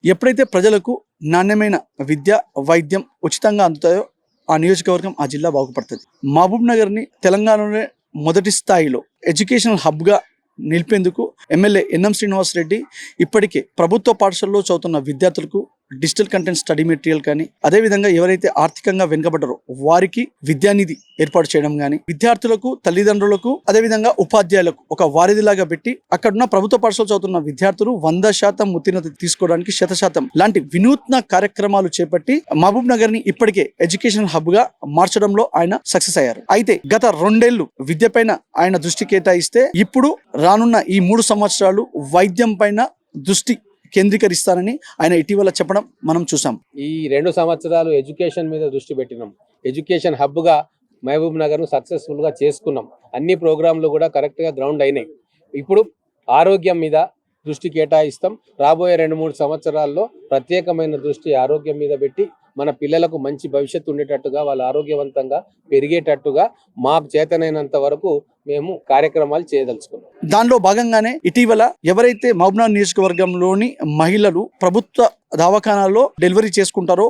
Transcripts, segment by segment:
ఎప్పుడైతే ప్రజలకు నాణ్యమైన విద్య, వైద్యం ఉచితంగా అందుతాయో ఆ నియోజకవర్గం, ఆ జిల్లా బాగుపడుతుంది. మహబూబ్‌నగర్‌ని తెలంగాణలోనే మొదటి స్థాయిలో ఎడ్యుకేషనల్ హబ్‌గా నిలిపేందుకు ఎమ్మెల్యే ఎన్ఎం శ్రీనివాస్ రెడ్డి ఇప్పటికే ప్రభుత్వ పాఠశాలలో చదువుతున్న విద్యార్థులకు డిజిటల్ కంటెంట్ స్టడీ మెటీరియల్ కానీ, అదేవిధంగా ఎవరైతే ఆర్థికంగా వెనుకబడ్డారో వారికి విద్యానిధి ఏర్పాటు చేయడం కానీ, విద్యార్థులకు, తల్లిదండ్రులకు, అదేవిధంగా ఉపాధ్యాయులకు ఒక వారధిలాగా పెట్టి అక్కడున్న ప్రభుత్వ పాఠశాల చదువుతున్న విద్యార్థులు 100% ఉత్తీర్ణత తీసుకోవడానికి 100% లాంటి వినూత్న కార్యక్రమాలు చేపట్టి మహబూబ్ నగర్ ని ఇప్పటికే ఎడ్యుకేషన్ హబ్ గా మార్చడంలో ఆయన సక్సెస్ అయ్యారు. అయితే గత 2 ఏళ్లు విద్య పైన ఆయన దృష్టి కేటాయిస్తే ఇప్పుడు రానున్న ఈ 3 సంవత్సరాలు వైద్యం పైన దృష్టి కేంద్రీకరిస్తారని ఆయన ఇటీవల చెప్పడం మనం చూసాం. ఈ 2 సంవత్సరాలు ఎడ్యుకేషన్ మీద దృష్టి పెట్టినాం. ఎడ్యుకేషన్ హబ్గా మహబూబ్ నగర్ను సక్సెస్ఫుల్గా చేసుకున్నాం. అన్ని ప్రోగ్రాంలు కూడా కరెక్ట్గా గ్రౌండ్ అయినాయి. ఇప్పుడు ఆరోగ్యం మీద దృష్టి కేటాయిస్తాం. రాబోయే 2-3 సంవత్సరాల్లో ప్రత్యేకమైన దృష్టి ఆరోగ్యం మీద పెట్టి మన పిల్లలకు మంచి భవిష్యత్తు ఉండేటట్టుగా, వాళ్ళు ఆరోగ్యవంతంగా పెరిగేటట్టుగా మాకు చేతనైనంత వరకు మేము కార్యక్రమాలు చేయదలుచుకున్నాం. దానిలో భాగంగానే ఇటీవల ఎవరైతే మహబూబ్‌నగర్ నియోజకవర్గంలోని మహిళలు ప్రభుత్వ దవాఖానాల్లో డెలివరీ చేసుకుంటారో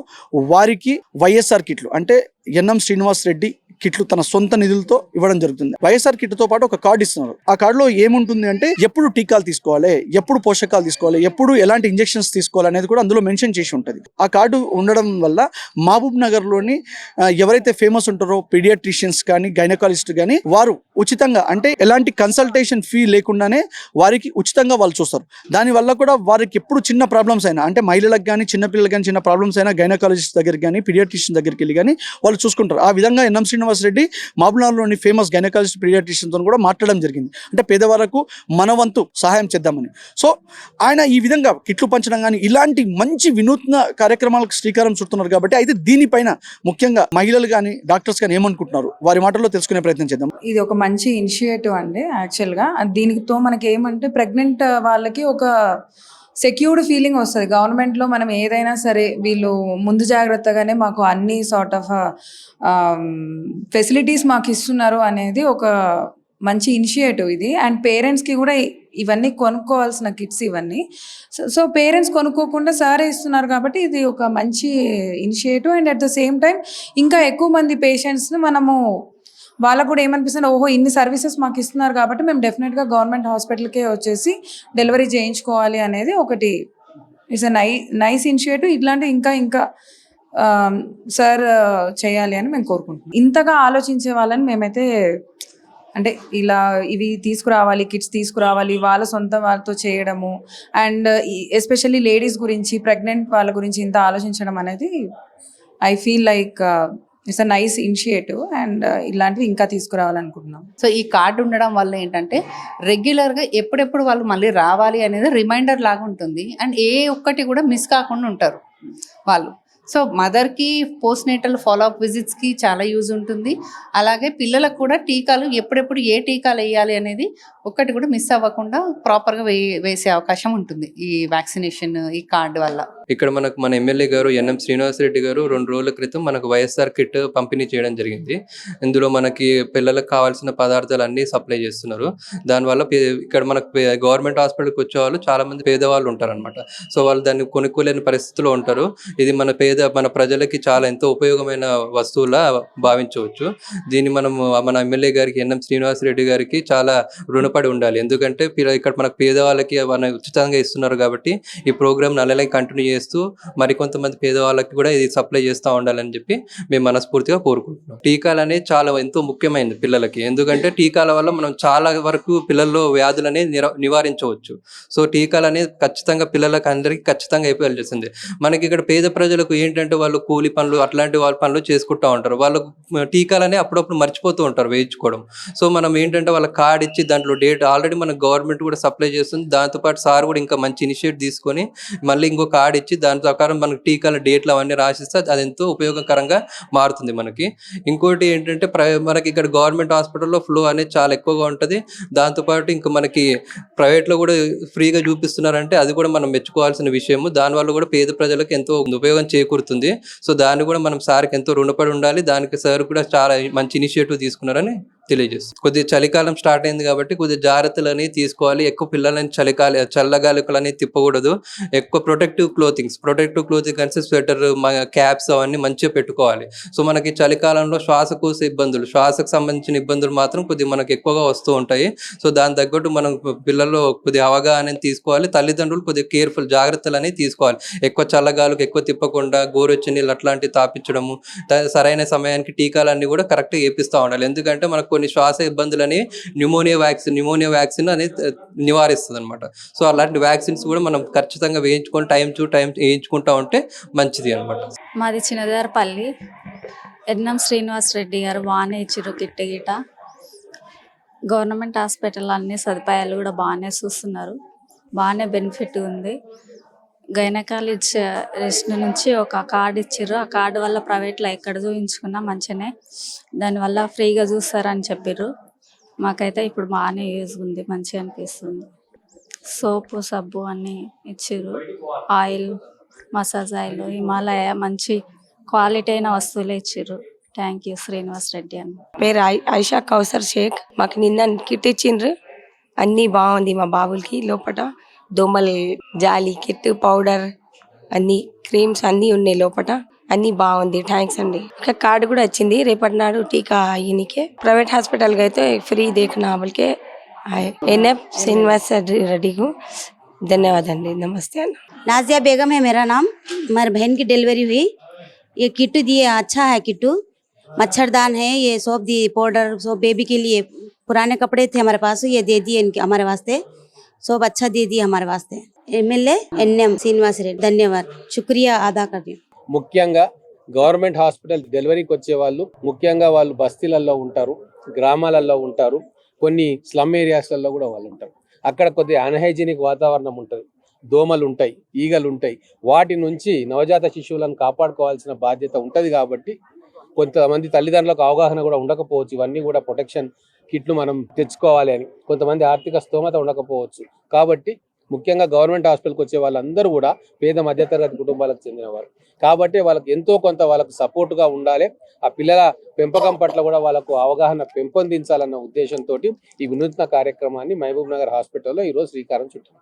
వారికి వైఎస్ఆర్ కిట్లు అంటే ఎన్ఎం శ్రీనివాస్ రెడ్డి కిట్లు తన సొంత నిధులతో ఇవ్వడం జరుగుతుంది. వైఎస్ఆర్ కిట్తో పాటు ఒక కార్డు ఇస్తున్నారు. ఆ కార్డులో ఏముంటుంది అంటే ఎప్పుడు టీకాలు తీసుకోవాలి, ఎప్పుడు పోషకాలు తీసుకోవాలి, ఎప్పుడు ఎలాంటి ఇంజెక్షన్స్ తీసుకోవాలి అనేది కూడా అందులో మెన్షన్ చేసి ఉంటుంది. ఆ కార్డు ఉండడం వల్ల మహబూబ్ నగర్లోని ఎవరైతే ఫేమస్ ఉంటారో పీడియాట్రిషియన్స్ కానీ, గైనకాలజిస్ట్ కానీ వారు ఉచితంగా అంటే ఎలాంటి కన్సల్టేషన్ ఫీ లేకుండానే వారికి ఉచితంగా వాళ్ళు చూస్తారు. దానివల్ల కూడా వారికి ఎప్పుడు చిన్న ప్రాబ్లమ్స్ అయినా అంటే మహిళలకు కానీ, చిన్నపిల్లలకు కానీ చిన్న ప్రాబ్లమ్స్ అయినా గైనకాలజిస్ట్ దగ్గరికి కానీ, పీడియాట్రిషియన్ దగ్గరికి వెళ్ళి కానీ వాళ్ళు చూసుకుంటారు. ఆ విధంగా ఎన్ఎం శ్రీనివాస్ రెడ్డి మహబూబ్‌నగర్లోని ఫేమస్ గైనకాలజిస్ట్, పీడియాట్రిషియన్తో కూడా మాట్లాడడం జరిగింది. అంటే పేదవాళ్ళకు మన వంతు సహాయం చేద్దామని. సో ఆయన ఈ విధంగా కిట్లు పంచడం కానీ ఇలాంటి మంచి వినూత్న కార్యక్రమాలకు శ్రీకారం చుడుతున్నారు. కాబట్టి అయితే దీనిపైన ముఖ్యంగా మహిళలు కానీ, డాక్టర్స్ కానీ ఏమనుకుంటున్నారు వారి మాటల్లో తెలుసుకునే ప్రయత్నం చేద్దాం. ఇది ఒక మంచి ఇనిషియేటివ్ అండి. యాక్చువల్గా దీనితో మనకి ఏమంటే ప్రెగ్నెంట్ వాళ్ళకి ఒక సెక్యూర్డ్ ఫీలింగ్ వస్తుంది. గవర్నమెంట్లో మనం ఏదైనా సరే వీళ్ళు ముందు జాగ్రత్తగానే మాకు అన్ని సార్ట్ ఆఫ్ ఫెసిలిటీస్ మాకు ఇస్తున్నారు అనేది ఒక మంచి ఇనిషియేటివ్ ఇది. అండ్ పేరెంట్స్కి కూడా ఇవన్నీ కొనుక్కోవాల్సిన కిట్స్ ఇవన్నీ. సో పేరెంట్స్ కొనుక్కోకుండా సారే ఇస్తున్నారు కాబట్టి ఇది ఒక మంచి initiative. And at the same time ఇంకా ఎక్కువ మంది పేషెంట్స్ని మనము వాళ్ళకు కూడా ఏమనిపిస్తుంది, ఓహో ఇన్ని సర్వీసెస్ మాకు ఇస్తున్నారు కాబట్టి మేము డెఫినెట్గా గవర్నమెంట్ హాస్పిటల్కే వచ్చేసి డెలివరీ చేయించుకోవాలి అనేది ఒకటి ఇట్స్ ఎ నైస్ ఇనిషియేటివ్. ఇట్లాంటివి ఇంకా సార్ చేయాలి అని మేము కోరుకుంటున్నాం. ఇంతగా ఆలోచించే వాళ్ళని మేమైతే అంటే ఇలా ఇవి తీసుకురావాలి, కిట్స్ తీసుకురావాలి, వాళ్ళ సొంత వాళ్ళతో చేయడము అండ్ ఎస్పెషల్లీ లేడీస్ గురించి, ప్రెగ్నెంట్ వాళ్ళ గురించి ఇంత ఆలోచించడం అనేది I feel like it's a nice initiative. And ఇలాంటివి ఇంకా తీసుకురావాలనుకుంటున్నాం. సో ఈ కార్డు ఉండడం వల్ల ఏంటంటే రెగ్యులర్గా ఎప్పుడెప్పుడు వాళ్ళు మళ్ళీ రావాలి అనేది రిమైండర్ లాగా ఉంటుంది. అండ్ ఏ ఒక్కటి కూడా మిస్ కాకుండా ఉంటారు వాళ్ళు. సో మదర్కి పోస్ట్ నేటల్ ఫాలోఅప్ విజిట్స్కి చాలా యూజ్ ఉంటుంది. అలాగే పిల్లలకు కూడా టీకాలు ఎప్పుడెప్పుడు ఏ టీకాలు వేయాలి అనేది ఒక్కటి కూడా మిస్ అవ్వకుండా ప్రాపర్గా వేసే అవకాశం ఉంటుంది ఈ వ్యాక్సినేషన్ ఈ కార్డు వల్ల. ఇక్కడ మన ఎమ్మెల్యే గారు ఎన్ఎం శ్రీనివాస్ రెడ్డి గారు 2 రోజుల క్రితం మనకు వైఎస్ఆర్ కిట్ పంపిణీ చేయడం జరిగింది. ఇందులో మనకి పిల్లలకు కావాల్సిన పదార్థాలు అన్నీ సప్లై చేస్తున్నారు. దానివల్ల ఇక్కడ మనకు గవర్నమెంట్ హాస్పిటల్కి వచ్చే వాళ్ళు చాలా మంది పేదవాళ్ళు ఉంటారనమాట. సో వాళ్ళు దాన్ని కొనుక్కోలేని పరిస్థితిలో ఉంటారు. ఇది మన ప్రజలకి చాలా ఎంతో ఉపయోగమైన వస్తువులా భావించవచ్చు. దీన్ని మన ఎమ్మెల్యే గారికి ఎన్ఎం శ్రీనివాస్ రెడ్డి గారికి చాలా రుణపడి ఉండాలి. ఎందుకంటే ఇక్కడ మనకు పేదవాళ్ళకి ఉచితంగా ఇస్తున్నారు కాబట్టి ఈ ప్రోగ్రామ్ నెలలై కంటిన్యూ చేస్తూ మరికొంతమంది పేదవాళ్ళకి కూడా ఇది సప్లై చేస్తూ ఉండాలని చెప్పి మేము మనస్ఫూర్తిగా కోరుకుంటున్నాం. టీకాలు అనేది చాలా ఎంతో ముఖ్యమైనది పిల్లలకి. ఎందుకంటే టీకాల వల్ల మనం చాలా వరకు పిల్లల్లో వ్యాధులు అనేది నివారించవచ్చు. సో టీకాలు అనేది ఖచ్చితంగా పిల్లలకు అందరికీ ఖచ్చితంగా అయిపోయాల్సింది. మనకి ఇక్కడ పేద ప్రజలకు ఏంటంటే వాళ్ళు కూలి పనులు అట్లాంటి వాళ్ళ పనులు చేసుకుంటూ ఉంటారు. వాళ్ళకు టీకాలనే అప్పుడప్పుడు మర్చిపోతూ ఉంటారు వేయించుకోవడం. సో మనం ఏంటంటే వాళ్ళ కార్డు ఇచ్చి దాంట్లో డేట్ ఆల్రెడీ మన గవర్నమెంట్ కూడా సప్లై చేస్తుంది. దాంతోపాటు సార్ కూడా ఇంకా మంచి ఇనిషియేటివ్ తీసుకొని మళ్ళీ ఇంకో కార్డు ఇచ్చి దాని ప్రకారం మనకి టీకాల డేట్లు అవన్నీ రాసిస్తే అది ఎంతో ఉపయోగకరంగా మారుతుంది మనకి. ఇంకోటి ఏంటంటే మనకి ఇక్కడ గవర్నమెంట్ హాస్పిటల్లో ఫ్లో అనేది చాలా ఎక్కువగా ఉంటుంది. దాంతోపాటు ఇంకా మనకి ప్రైవేట్లో కూడా ఫ్రీగా చూపిస్తున్నారంటే అది కూడా మనం మెచ్చుకోవాల్సిన విషయము. దానివల్ల కూడా పేద ప్రజలకు ఎంతో ఉపయోగం చేకూరుతుంది. సో దాన్ని కూడా మనం సార్కి ఎంతో రుణపడి ఉండాలి. దానికి సార్ కూడా చాలా మంచి ఇనిషియేటివ్ తీసుకున్నారని తెలియజేస్తుంది. కొద్దిగా చలికాలం స్టార్ట్ అయింది కాబట్టి కొద్దిగా జాగ్రత్తలు అనేవి తీసుకోవాలి. ఎక్కువ పిల్లలని చల్లగాలికలని తిప్పకూడదు. ఎక్కువ ప్రొటెక్టివ్ క్లోతింగ్ అంటే స్వెటర్, క్యాప్స్ అవన్నీ మంచిగా పెట్టుకోవాలి. సో మనకి చలికాలంలో శ్వాసకోశ ఇబ్బందులు, శ్వాసకు సంబంధించిన ఇబ్బందులు మాత్రం కొద్దిగా మనకి ఎక్కువగా వస్తూ ఉంటాయి. సో దాని తగ్గట్టు మనం పిల్లల్లో కొద్దిగా అవగాహన తీసుకోవాలి. తల్లిదండ్రులు కొద్దిగా కేర్ఫుల్ జాగ్రత్తలు అనేవి తీసుకోవాలి. ఎక్కువ చల్లగాలకు ఎక్కువ తిప్పకుండా గోరొచ్చి నీళ్ళు అట్లాంటివి తాపించడము, సరైన సమయానికి టీకాలన్నీ కూడా కరెక్ట్గా వేపిస్తూ ఉండాలి. ఎందుకంటే మనకు కొన్ని శ్వాస ఇబ్బందులని న్యూమోనియా వ్యాక్సిన్ అనేది నివారిస్తుంది అనమాట. సో అలాంటి వ్యాక్సిన్స్ కూడా మనం ఖచ్చితంగా వేయించుకొని టైం వేయించుకుంటా ఉంటే మంచిది అనమాట. మాది చిన్నదారపల్లి. ఎన్ఎం శ్రీనివాస్ రెడ్డి గారు బాగానే ఇచ్చారు కిట్ గిట. గవర్నమెంట్ హాస్పిటల్ అన్ని సదుపాయాలు కూడా బాగానే చూస్తున్నారు, బాగానే బెనిఫిట్ ఉంది. గైనకాలజిస్ట్ నుంచి ఒక కార్డు ఇచ్చారు. ఆ కార్డు వల్ల ప్రైవేట్లో ఎక్కడ చూపించుకున్నా మంచిగానే, దానివల్ల ఫ్రీగా చూస్తారని చెప్పారు. మాకైతే ఇప్పుడు బాగానే యూజ్ ఉంది, మంచిగా అనిపిస్తుంది. సోపు సబ్బు అన్నీ ఇచ్చారు. ఆయిల్, మసాజ్ ఆయిల్, హిమాలయ మంచి క్వాలిటీ అయిన వస్తువులే ఇచ్చారు. థ్యాంక్ యూ శ్రీనివాస్ రెడ్డి అని. పేరు ఐషా కౌసర్ షేక్. మాకు నిన్న కిట్ ఇచ్చిండ్రు, అన్నీ బాగుంది. మా బాబులకి లోపల దోమల జాలి కిట్, పౌడర్, అన్ని క్రీమ్స్ అన్నీ ఉన్నాయి లోపల, అన్నీ బాగుంది. థ్యాంక్స్ అండి. ఇంకా కార్డు కూడా వచ్చింది రేపటి నాడు టీకా అయ్యనికే. ప్రైవేట్ హాస్పిటల్కి అయితే ఫ్రీ देखना बोलके एनएफ श्रीनिवास रेड्डी को धन्यवाद अंडी. नमस्ते. नाजिया बेगम है मेरा नाम. मेरी बहन की डिलीवरी हुई. ये किट दिए, अच्छा है किट. मच्छरदान है, ये सोप दिए, पाउडर, सोप बेबी के लिए. पुराने कपड़े थे हमारे पास, ये दे दिए इनके हमारे वास्ते. सोप अच्छा दे दिए हमारे वास्ते. एमएलए एनएम श्रीनिवास रेड्डी, धन्यवाद, शुक्रिया अदा करती हूँ. ముఖ్యంగా గవర్నమెంట్ హాస్పిటల్ డెలివరీకి వచ్చే వాళ్ళు ముఖ్యంగా వాళ్ళు బస్తీలలో ఉంటారు, గ్రామాలలో ఉంటారు, కొన్ని స్లమ్ ఏరియాస్లలో కూడా వాళ్ళు ఉంటారు. అక్కడ కొద్దిగా అన్హైజీనిక్ వాతావరణం ఉంటుంది, దోమలు ఉంటాయి, ఈగలు ఉంటాయి. వాటి నుంచి నవజాత శిశువులను కాపాడుకోవాల్సిన బాధ్యత ఉంటుంది. కాబట్టి కొంతమంది తల్లిదండ్రులకు అవగాహన కూడా ఉండకపోవచ్చు. ఇవన్నీ కూడా ప్రొటెక్షన్ కిట్లు మనం తెచ్చుకోవాలి అని కొంతమంది ఆర్థిక స్తోమత ఉండకపోవచ్చు. కాబట్టి ముఖ్యంగా గవర్నమెంట్ హాస్పిటల్కి వచ్చే వాళ్ళందరూ కూడా పేద మధ్యతరగతి కుటుంబాలకు చెందినవారు. కాబట్టి వాళ్ళకి ఎంతో కొంత వాళ్ళకు సపోర్ట్గా ఉండాలి. ఆ పిల్లల పెంపకం పట్ల కూడా వాళ్ళకు అవగాహన పెంపొందించాలన్న ఉద్దేశంతో ఈ వినూత్న కార్యక్రమాన్ని మహబూబ్ నగర్ హాస్పిటల్లో ఈరోజు శ్రీకారం చుట్టారు.